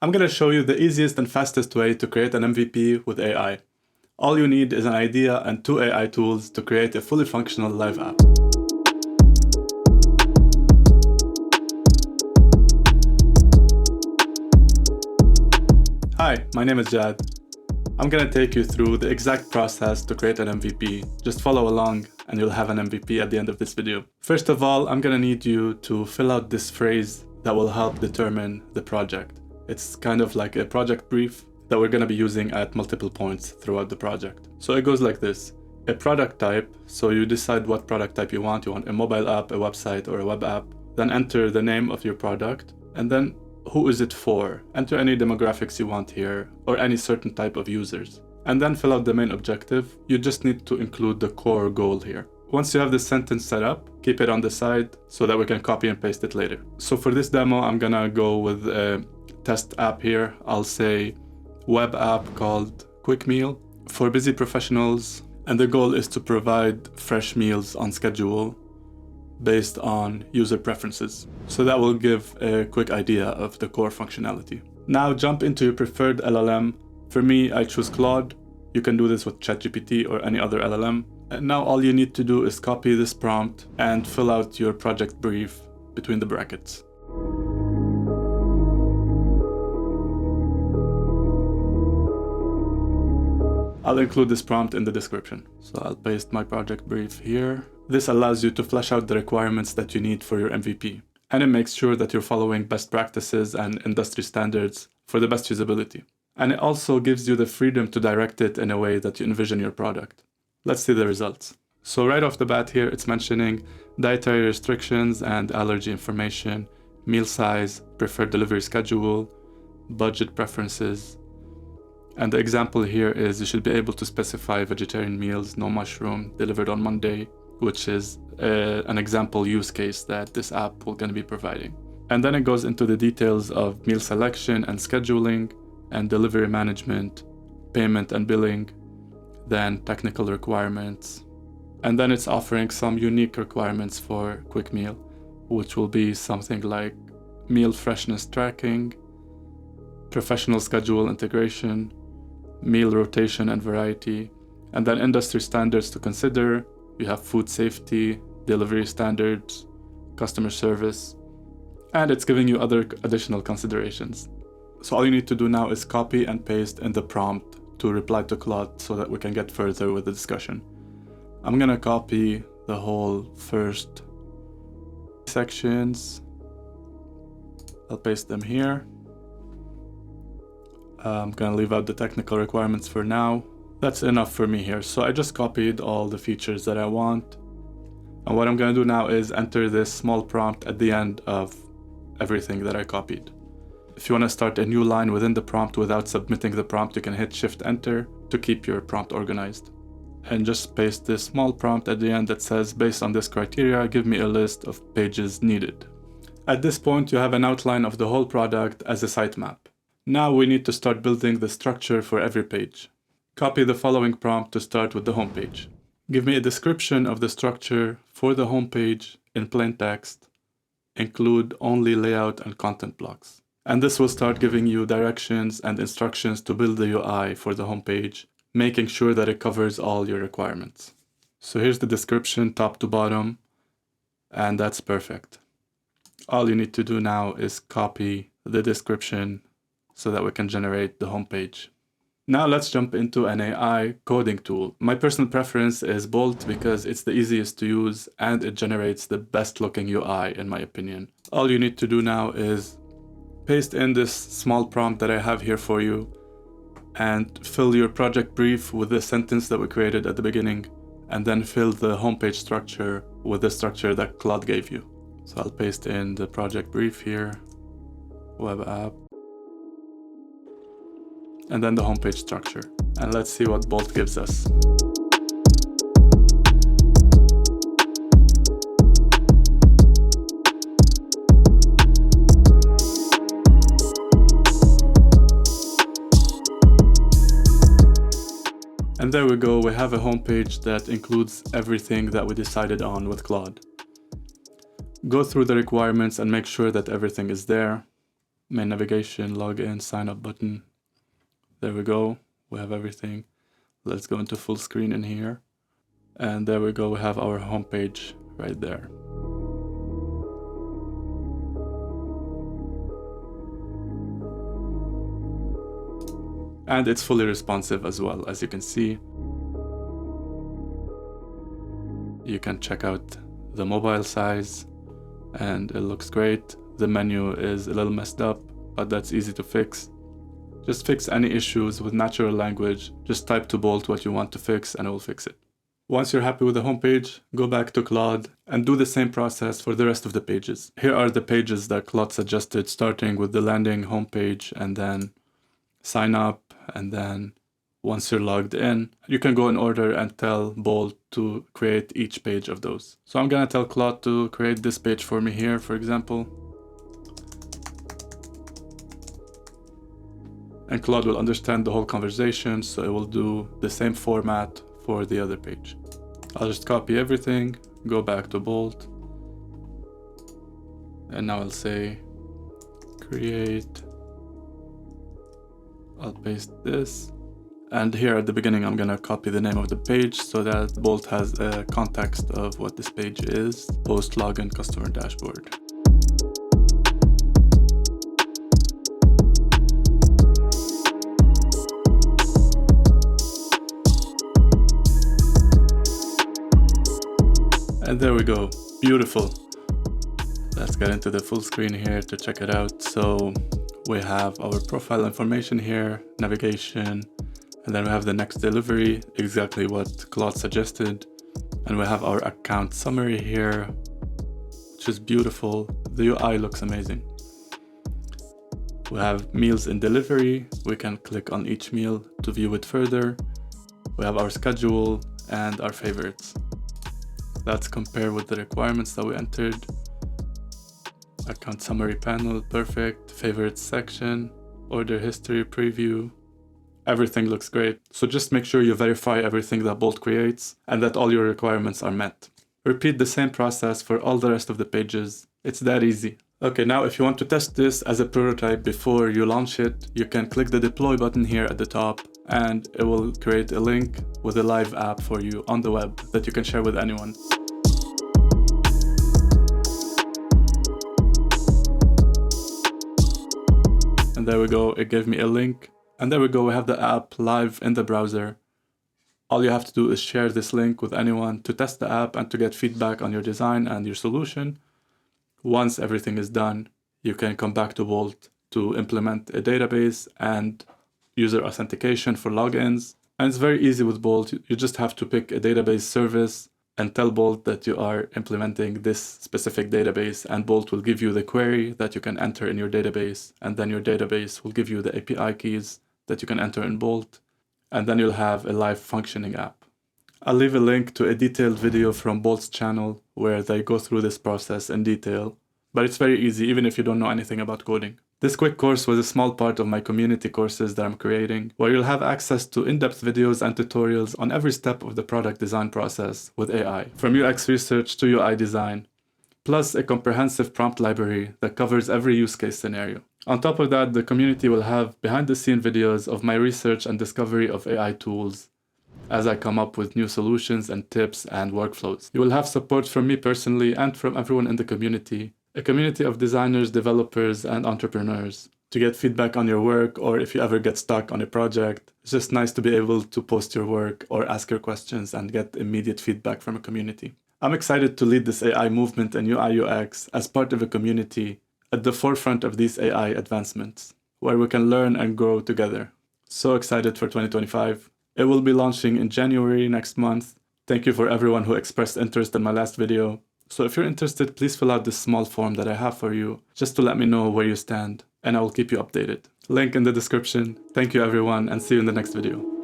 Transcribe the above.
I'm going to show you the easiest and fastest way to create an MVP with AI. All you need is an idea and 2 AI tools to create a fully functional live app. Hi, my name is Jad. I'm going to take you through the exact process to create an MVP. Just follow along and you'll have an MVP at the end of this video. First of all, I'm going to need you to fill out this phrase that will help determine the project. It's kind of like a project brief that we're going to be using at multiple points throughout the project. So it goes like this. A product type, so you decide what product type you want. You want a mobile app, a website, or a web app. Then enter the name of your product, and then who is it for? Enter any demographics you want here, or any certain type of users. And then fill out the main objective. You just need to include the core goal here. Once you have this sentence set up, keep it on the side so that we can copy and paste it later. So for this demo, I'm gonna go with a test app here. I'll say web app called Quick Meal for busy professionals. And the goal is to provide fresh meals on schedule based on user preferences. So that will give a quick idea of the core functionality. Now jump into your preferred LLM. For me, I choose Claude. You can do this with ChatGPT or any other LLM. And now all you need to do is copy this prompt and fill out your project brief between the brackets. I'll include this prompt in the description. So I'll paste my project brief here. This allows you to flesh out the requirements that you need for your MVP. And it makes sure that you're following best practices and industry standards for the best usability. And it also gives you the freedom to direct it in a way that you envision your product. Let's see the results. So right off the bat here, it's mentioning dietary restrictions and allergy information, meal size, preferred delivery schedule, budget preferences. And the example here is you should be able to specify vegetarian meals, no mushroom, delivered on Monday, which is an example use case that this app will going to be providing. And then it goes into the details of meal selection and scheduling and delivery management, payment and billing, then technical requirements. And then it's offering some unique requirements for Quick Meal, which will be something like meal freshness tracking, professional schedule integration, meal rotation and variety, and then industry standards to consider. You have food safety, delivery standards, customer service, and it's giving you other additional considerations. So all you need to do now is copy and paste in the prompt to reply to Claude so that we can get further with the discussion. I'm gonna copy the whole first sections. I'll paste them here. I'm gonna leave out the technical requirements for now. That's enough for me here. So I just copied all the features that I want. And what I'm gonna do now is enter this small prompt at the end of everything that I copied. If you wanna start a new line within the prompt without submitting the prompt, you can hit Shift-Enter to keep your prompt organized. And just paste this small prompt at the end that says, based on this criteria, give me a list of pages needed. At this point, you have an outline of the whole product as a sitemap. Now we need to start building the structure for every page. Copy the following prompt to start with the home page. Give me a description of the structure for the home page in plain text. Include only layout and content blocks. And this will start giving you directions and instructions to build the UI for the home page, making sure that it covers all your requirements. So here's the description top to bottom, and that's perfect. All you need to do now is copy the description so that we can generate the home page. Now let's jump into an AI coding tool. My personal preference is Bolt because it's the easiest to use and it generates the best looking UI in my opinion. All you need to do now is paste in this small prompt that I have here for you and fill your project brief with the sentence that we created at the beginning, and then fill the homepage structure with the structure that Claude gave you. So I'll paste in the project brief here, web app, and then the homepage structure. And let's see what Bolt gives us. And there we go, we have a homepage that includes everything that we decided on with Claude. Go through the requirements and make sure that everything is there. main navigation, login, sign up button. There we go. We have everything. Let's go into full screen in here. And there we go. We have our home page right there. And it's fully responsive as well, as you can see. You can check out the mobile size and it looks great. The menu is a little messed up, but that's easy to fix. Just fix any issues with natural language. Just type to Bolt what you want to fix and it will fix it. Once you're happy with the homepage, go back to Claude and do the same process for the rest of the pages. Here are the pages that Claude suggested, starting with the landing homepage and then sign up, and then once you're logged in, you can go in order and tell Bolt to create each page of those. So I'm gonna tell Claude to create this page for me here, for example. And Claude will understand the whole conversation, so it will do the same format for the other page. I'll just copy everything, go back to Bolt, and now I'll say create. I'll paste this, and here at the beginning I'm gonna copy the name of the page so that Bolt has a context of what this page is. Post login customer dashboard. And there we go, beautiful. Let's get into the full screen here to check it out. So we have our profile information here, navigation, and then we have the next delivery, exactly what Claude suggested. And we have our account summary here, which is beautiful. The UI looks amazing. We have meals in delivery. We can click on each meal to view it further. We have our schedule and our favorites. Let's compare with the requirements that we entered. Account summary panel, perfect. Favorites section, order history preview. Everything looks great. So just make sure you verify everything that Bolt creates and that all your requirements are met. Repeat the same process for all the rest of the pages. It's that easy. Okay, now if you want to test this as a prototype before you launch it, you can click the deploy button here at the top and it will create a link with a live app for you on the web that you can share with anyone. And there we go, it gave me a link. And there we go, we have the app live in the browser. All you have to do is share this link with anyone to test the app and to get feedback on your design and your solution. Once everything is done, you can come back to Bolt to implement a database and user authentication for logins. And it's very easy with Bolt. You just have to pick a database service and tell Bolt that you are implementing this specific database, and Bolt will give you the query that you can enter in your database, and then your database will give you the API keys that you can enter in Bolt, and then you'll have a live functioning app. I'll leave a link to a detailed video from Bolt's channel where they go through this process in detail, but it's very easy even if you don't know anything about coding. This quick course was a small part of my community courses that I'm creating, where you'll have access to in-depth videos and tutorials on every step of the product design process with AI, from UX research to UI design, plus a comprehensive prompt library that covers every use case scenario. On top of that, the community will have behind-the-scene videos of my research and discovery of AI tools as I come up with new solutions and tips and workflows. You will have support from me personally and from everyone in the community, a community of designers, developers, and entrepreneurs to get feedback on your work, or if you ever get stuck on a project. It's just nice to be able to post your work or ask your questions and get immediate feedback from a community. I'm excited to lead this AI movement in UI UX as part of a community at the forefront of these AI advancements, where we can learn and grow together. So excited for 2025. It will be launching in January next month. Thank you for everyone who expressed interest in my last video. So if you're interested, please fill out this small form that I have for you, just to let me know where you stand, and I will keep you updated. Link in the description. Thank you everyone, and see you in the next video.